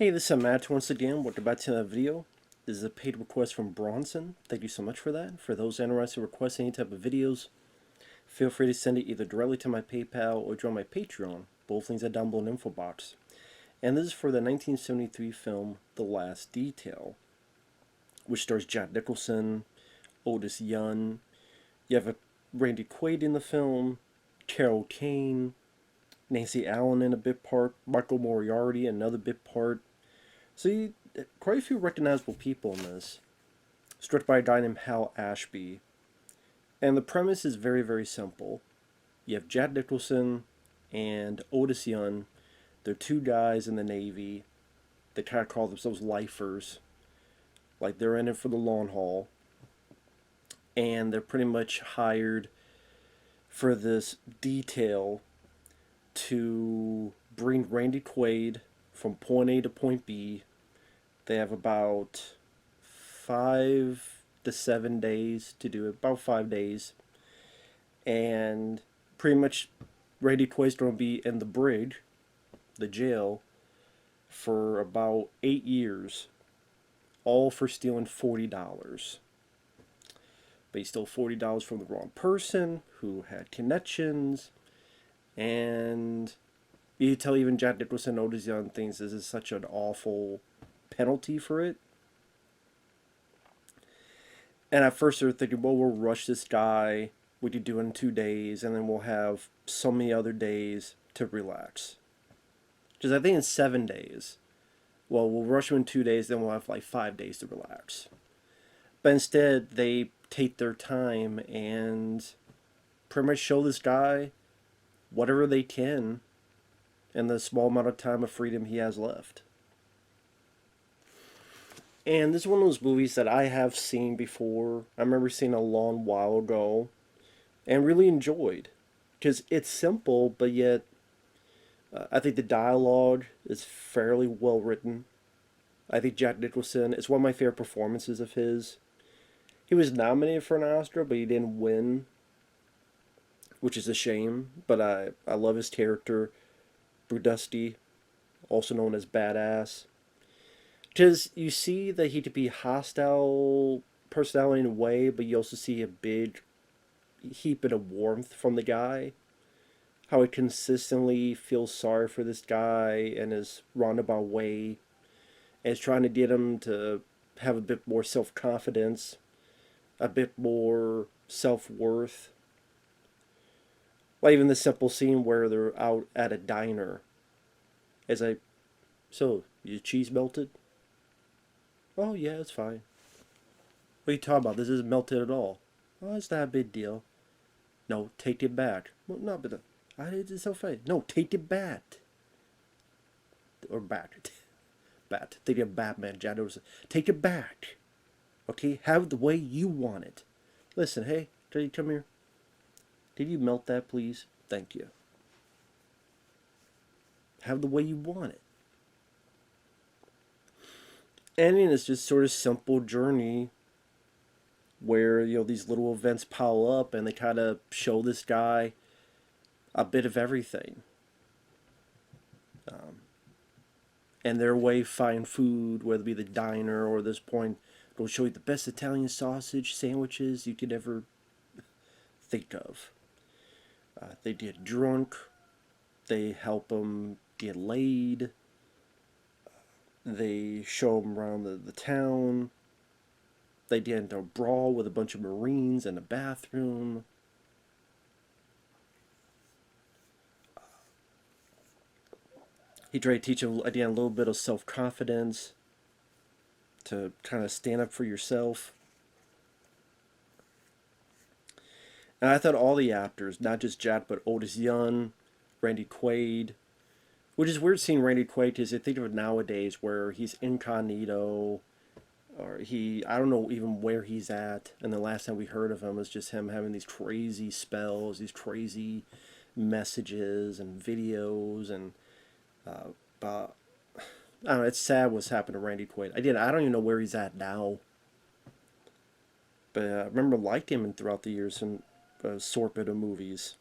Hey, this is Matt once again. Welcome back to another video. This is a paid request from Bronson. Thank you so much for that. For those interested in requesting any type of videos, feel free to send it either directly to my PayPal or join my Patreon. Both links are down below in the info box. And this is for the 1973 film The Last Detail, which stars Jack Nicholson, Otis Young. You have Randy Quaid in the film, Carol Kane, Nancy Allen in a bit part, Michael Moriarty another bit part. So quite a few recognizable people in this. It's directed by a guy named Hal Ashby. And the premise is very, very simple. You have Jack Nicholson and Otis Young. They're two guys in the Navy. They kind of call themselves lifers. Like they're in it for the long haul. And they're pretty much hired for this detail to bring Randy Quaid from point A to point B. They have about 5 to 7 days to do it, about 5 days. And pretty much Randy Quaid's going to be in the brig, the jail, for about 8 years, all for stealing $40. But he stole $40 from the wrong person who had connections, and you tell even Jack Nicholson and Otis Young thinks this is such an awful penalty for it. And at first they're thinking, well, we'll rush this guy. We could do it in 2 days, and then we'll have so many other days to relax. Because I think in 7 days, well, we'll rush him in 2 days, then we'll have like 5 days to relax. But instead, they take their time and pretty much show this guy whatever they can in the small amount of time of freedom he has left. And this is one of those movies that I have seen before. I remember seeing a long while ago and really enjoyed. Because it's simple, but yet I think the dialogue is fairly well written. I think Jack Nicholson is one of my favorite performances of his. He was nominated for an Oscar, but he didn't win, which is a shame. But I love his character, Odysee, also known as Badass. Because you see that he could be hostile personality in a way, but you also see a big heap of warmth from the guy. How he consistently feels sorry for this guy in his roundabout way, and is trying to get him to have a bit more self-confidence, a bit more self-worth. Like even the simple scene where they're out at a diner. So, your cheese melted? Oh yeah, it's fine. What are you talking about? This isn't melted at all. Oh, it's not a big deal. No, take it back. Well, no, but it's so funny. No, take it back. Or back. Bat. Think of Batman, Jack Nicholson. Take it back. Okay, have it the way you want it. Listen, hey, can you come here? Did you melt that, please? Thank you. Have the way you want it. Ending is just sort of simple journey where, you know, these little events pile up and they kind of show this guy a bit of everything. And their way find food, whether it be the diner or this point, they'll show you the best Italian sausage sandwiches you could ever think of. They get drunk. They help them get laid. They show them around the town. They get into a brawl with a bunch of Marines in a bathroom. He tried to teach them, again, a little bit of self-confidence to kind of stand up for yourself. And I thought all the actors, not just Jack, but Otis Young, Randy Quaid, which is weird seeing Randy Quaid because I think of it nowadays where he's incognito, or I don't know even where he's at. And the last time we heard of him was just him having these crazy spells, these crazy messages and videos, and but I don't know, it's sad what's happened to Randy Quaid. I don't even know where he's at now. But I remember liking him throughout the years in assortment of movies.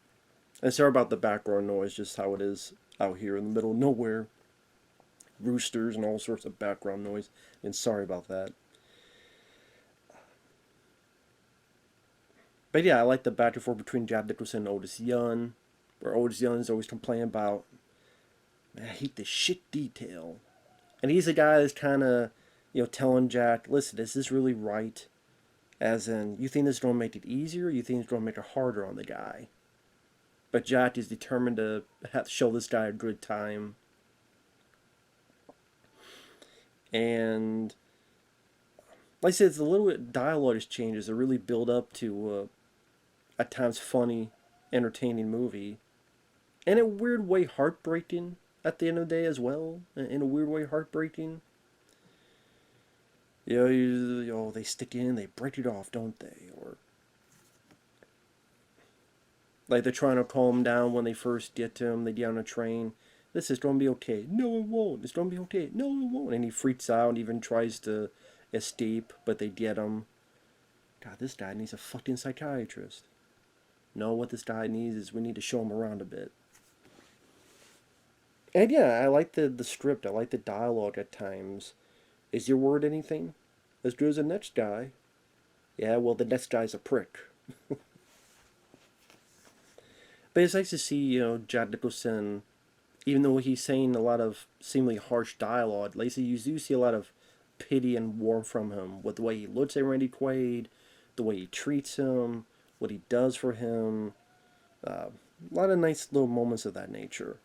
And sorry about the background noise, just how it is out here in the middle of nowhere. roosters and all sorts of background noise. And sorry about that. But yeah, I like the back and forth between Jack Nicholson and Otis Young, where Otis Young is always complaining about, man, I hate this shit detail. And he's the guy that's kind of, telling Jack, listen, is this really right? As in, you think this is going to make it easier, or you think it's going to make it harder on the guy? But Jack is determined to show this guy a good time. And, like I said, it's a little bit dialogue changes that really build up to at times funny, entertaining movie. And in a weird way, heartbreaking at the end of the day as well. In a weird way, heartbreaking. They stick in, they break it off, don't they? Or like they're trying to calm him down when they first get to him. They get on a train. This is gonna be okay. No, it won't. It's gonna be okay. No, it won't. And he freaks out and even tries to escape, but they get him. God, this guy needs a fucking psychiatrist. No, what this guy needs is we need to show him around a bit. And yeah, I like the script. I like the dialogue at times. Is your word anything? As good as the next guy. Yeah, well, the next guy's a prick. But it's nice to see, Jack Nicholson, even though he's saying a lot of seemingly harsh dialogue, like you do see a lot of pity and warmth from him with the way he looks at Randy Quaid, the way he treats him, what he does for him. A lot of nice little moments of that nature.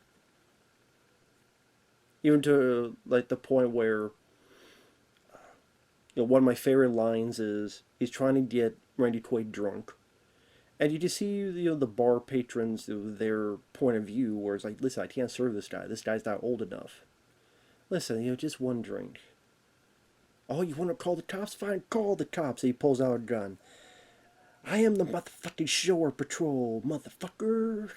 Even to like the point where one of my favorite lines is he's trying to get Randy Quaid drunk. And you just see, the bar patrons, their point of view, where it's like, listen, I can't serve this guy. This guy's not old enough. Listen, just one drink. Oh, you want to call the cops? Fine, call the cops. And he pulls out a gun. I am the motherfucking shore patrol, motherfucker.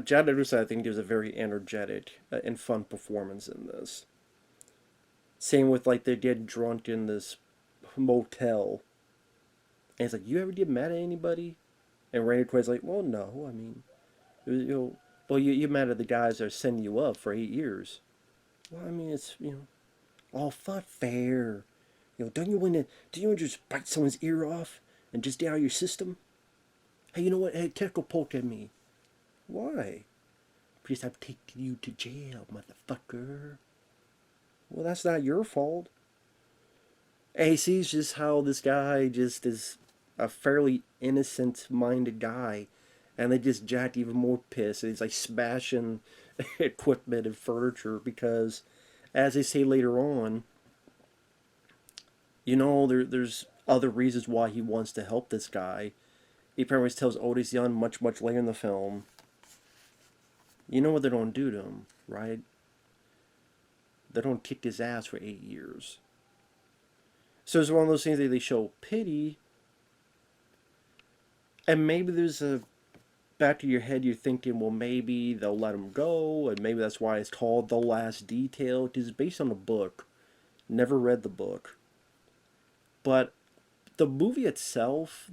Jack Nicholson, I think, gives a very energetic and fun performance in this. Same with, like, they get drunk in this motel. And it's like, you ever get mad at anybody? And Randy Quaid's like, well, no, I mean, well, you mad at the guys that are sending you up for 8 years. Well, I mean, it's, all fuck fair. Don't you want to just bite someone's ear off and just get out of your system? Hey, you know what? Hey, take a poke at me. Why? Because I'm taking you to jail, motherfucker. Well, that's not your fault. Hey, sees just how this guy just is a fairly innocent-minded guy, and they just jacked even more piss, and he's like smashing equipment and furniture because, as they say later on, there's other reasons why he wants to help this guy. He pretty much tells Otis Young much later in the film, you know what they're going to do to him, right? They're going to kick his ass for 8 years. So it's one of those things that they show pity, and maybe there's a back of your head you're thinking, well, maybe they'll let him go, and maybe that's why it's called The Last Detail, because it's based on a book. Never read the book. But the movie itself,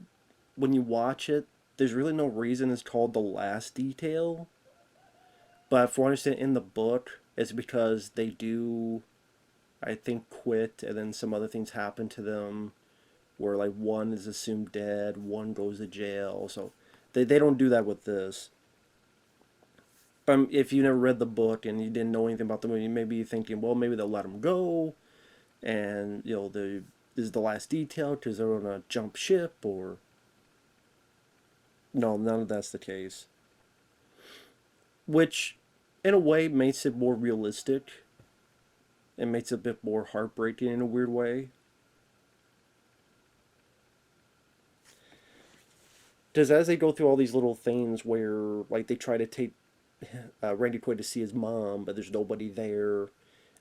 when you watch it, there's really no reason it's called The Last Detail. But for what I understand in the book, it's because they do, I think, quit, and then some other things happen to them, where like one is assumed dead, one goes to jail. So they don't do that with this. But if you never read the book and you didn't know anything about the movie, maybe you're thinking, well, maybe they'll let him go, and this is the last detail because they're gonna jump ship, or no, none of that's the case. Which, in a way, makes it more realistic. It makes it a bit more heartbreaking in a weird way. Because as they go through all these little things where, like, they try to take Randy Quaid to see his mom, but there's nobody there,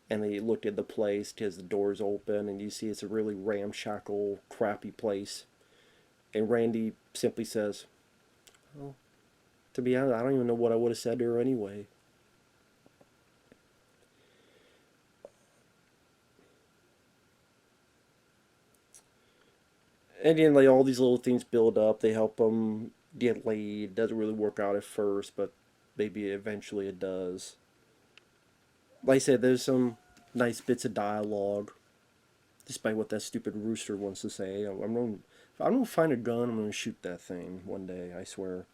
and they look at the place because the door's open, and you see it's a really ramshackle, crappy place. And Randy simply says, well, to be honest, I don't even know what I would have said to her anyway. And then like all these little things build up. They help them get laid. Doesn't really work out at first, but maybe eventually it does. Like I said, there's some nice bits of dialogue, despite what that stupid rooster wants to say. If I'm gonna find a gun, I'm gonna shoot that thing one day. I swear.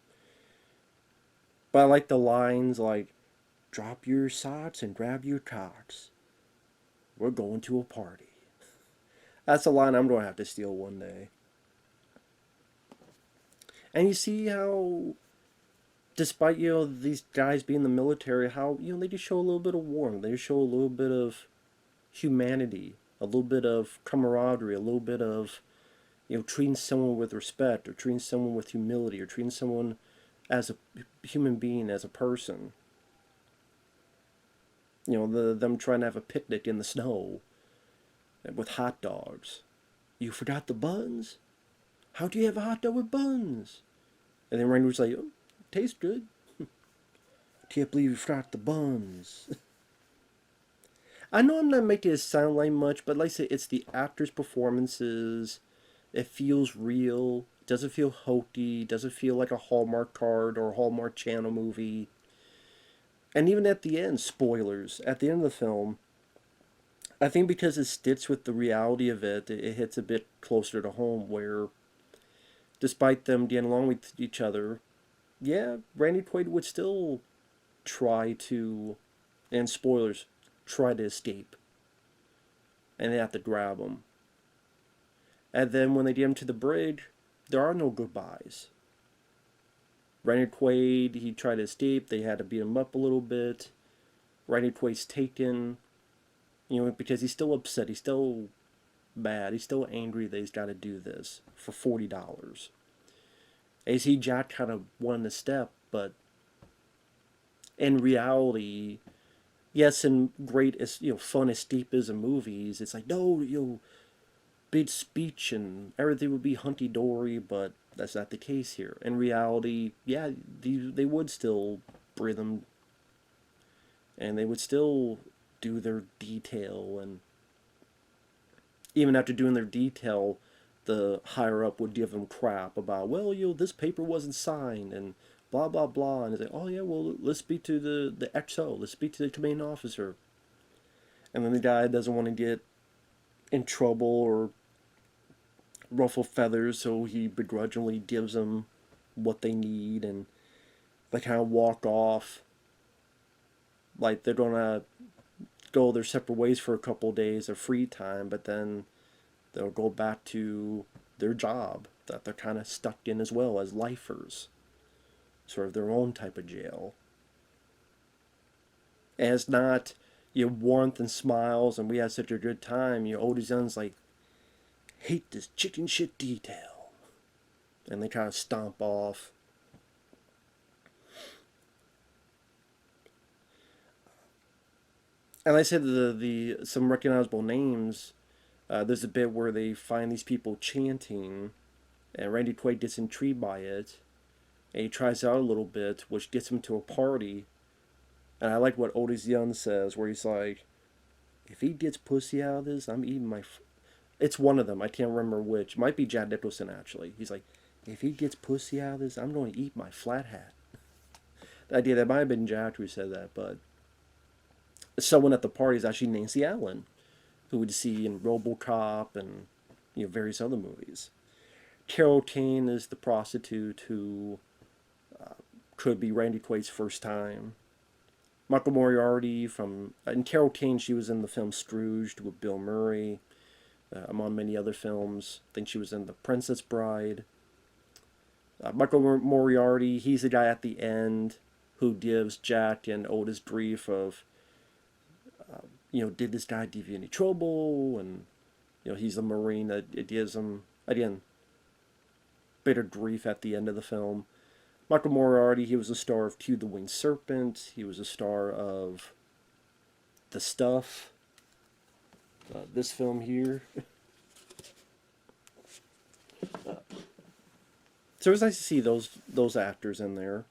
But I like the lines like, "Drop your socks and grab your cocks. We're going to a party." That's a line I'm gonna have to steal one day. And you see how, despite these guys being in the military, how they just show a little bit of warmth. They show a little bit of humanity, a little bit of camaraderie, a little bit of treating someone with respect, or treating someone with humility, or treating someone as a human being, as a person. Them trying to have a picnic in the snow with hot dogs. You forgot the buns? How do you have a hot dog with buns? And then Randy's like, "Oh, tastes good. Can't believe you forgot the buns." I know I'm not making it sound like much, but like I say, it's the actors' performances. It feels real. It doesn't feel hokey. It doesn't feel like a Hallmark card or a Hallmark Channel movie. And even at the end, spoilers, at the end of the film, I think because it sticks with the reality of it hits a bit closer to home where, despite them getting along with each other, yeah, Randy Quaid would still try to, and spoilers, try to escape. And they have to grab him. And then when they get him to the bridge, there are no goodbyes. Randy Quaid, he tried to escape. They had to beat him up a little bit. Randy Quaid's taken, because he's still upset. He's still mad. He's still angry that he's got to do this for $40. AC Jack kind of won the step, but in reality, yes, in great fun escapism movies, it's like, no, big speech and everything would be hunky dory, but that's not the case here. In reality, yeah, they would still breathe them, and they would still do their detail, and even after doing their detail, the higher up would give them crap about, well, this paper wasn't signed, and blah blah blah, and it's like, oh yeah, well, let's speak to the XO, let's speak to the commanding officer, and then the guy doesn't want to get in trouble or ruffle feathers, so he begrudgingly gives them what they need, and they kind of walk off like they're gonna go their separate ways for a couple of days of free time, but then they'll go back to their job that they're kind of stuck in as well as lifers, sort of their own type of jail. And it's not warmth and smiles and we had such a good time. Otis Young's like, hate this chicken shit detail, and they kind of stomp off. And I said the some recognizable names. There's a bit where they find these people chanting, and Randy Quaid gets intrigued by it, and he tries out a little bit, which gets him to a party. And I like what Otis Young says, where he's like, "If he gets pussy out of this, I'm eating my." It's one of them. I can't remember which. Might be Jack Nicholson actually. He's like, "If he gets pussy out of this, I'm going to eat my flat hat." The idea that might have been Jack who said that, but someone at the party is actually Nancy Allen, who we'd see in RoboCop and various other movies. Carol Kane is the prostitute who could be Randy Quaid's first time. Michael Moriarty from and Carol Kane, she was in the film Scrooged with Bill Murray, among many other films. I think she was in The Princess Bride. Michael Moriarty, he's the guy at the end who gives Jack and Otis grief of, did this guy give you any trouble? And he's the Marine that it gives him again bitter grief at the end of the film. Michael Moriarty, he was a star of Q the Winged Serpent. He was a star of The Stuff. This film here. So it was nice to see those actors in there.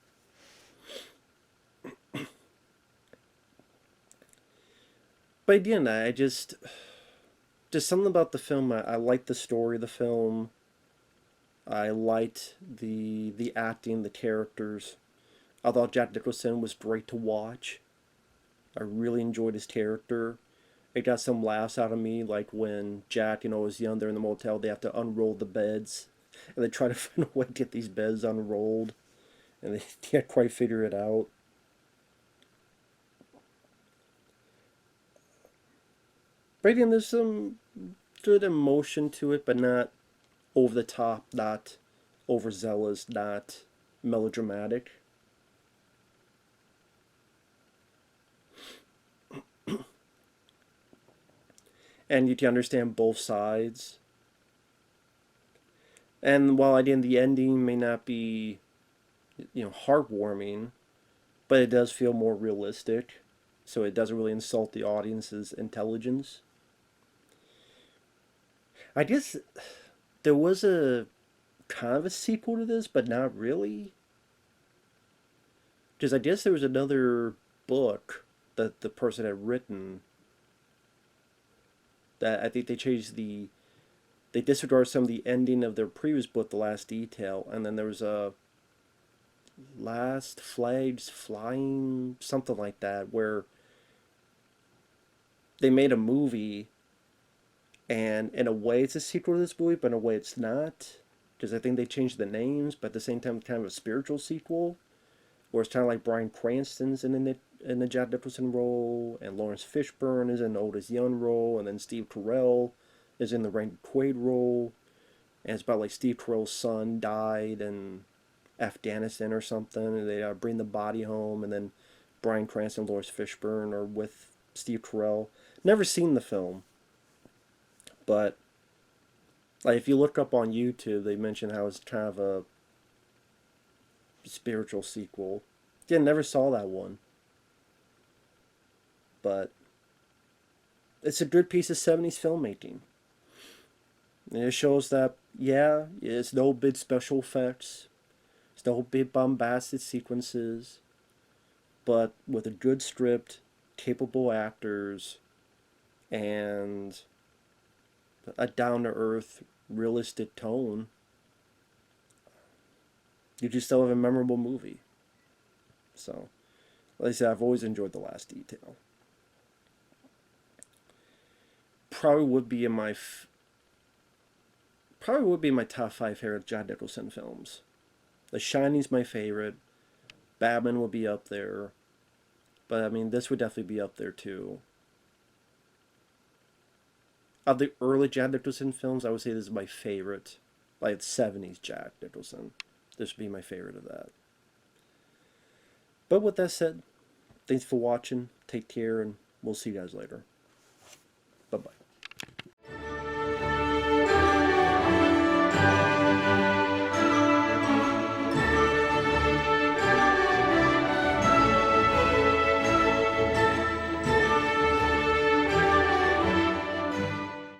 But again, I just something about the film. I like the story of the film. I liked the acting, the characters. I thought Jack Nicholson was great to watch. I really enjoyed his character. It got some laughs out of me, like when Jack, is young, they're in the motel, they have to unroll the beds, and they try to find a way to get these beds unrolled, and they can't quite figure it out. But again, there's some good emotion to it, but not over the top, not overzealous, not melodramatic. And you can understand both sides. And while again the ending may not be, heartwarming, but it does feel more realistic, so it doesn't really insult the audience's intelligence. I guess there was a kind of a sequel to this, but not really, because I guess there was another book that the person had written that I think they disregarded some of the ending of their previous book, The Last Detail, and then there was a Last Flags Flying, something like that, where they made a movie, and in a way it's a sequel to this movie, but in a way it's not, because I think they changed the names, but at the same time it's kind of a spiritual sequel, where it's kind of like Bryan Cranston's in the Jack Nicholson role, and Lawrence Fishburne is in the Otis Young role, and then Steve Carell is in the Randy Quaid role, and it's about like Steve Carell's son died in Afghanistan or something, and they bring the body home, and then Bryan Cranston and Lawrence Fishburne are with Steve Carell. Never seen the film, but like if you look up on YouTube, they mention how it's kind of a spiritual sequel. Yeah, never saw that one, but it's a good piece of 70s filmmaking. And it shows that, yeah, it's no big special effects, it's no big bombastic sequences, but with a good script, capable actors, and a down to earth, realistic tone, you just still have a memorable movie. So, like I said, I've always enjoyed The Last Detail. Probably would be in my probably would be my top five favorite Jack Nicholson films. The Shining's my favorite. Batman would be up there, but I mean this would definitely be up there too. Of the early Jack Nicholson films, I would say this is my favorite. Like '70s Jack Nicholson, this would be my favorite of that. But with that said, thanks for watching. Take care, and we'll see you guys later. Bye bye.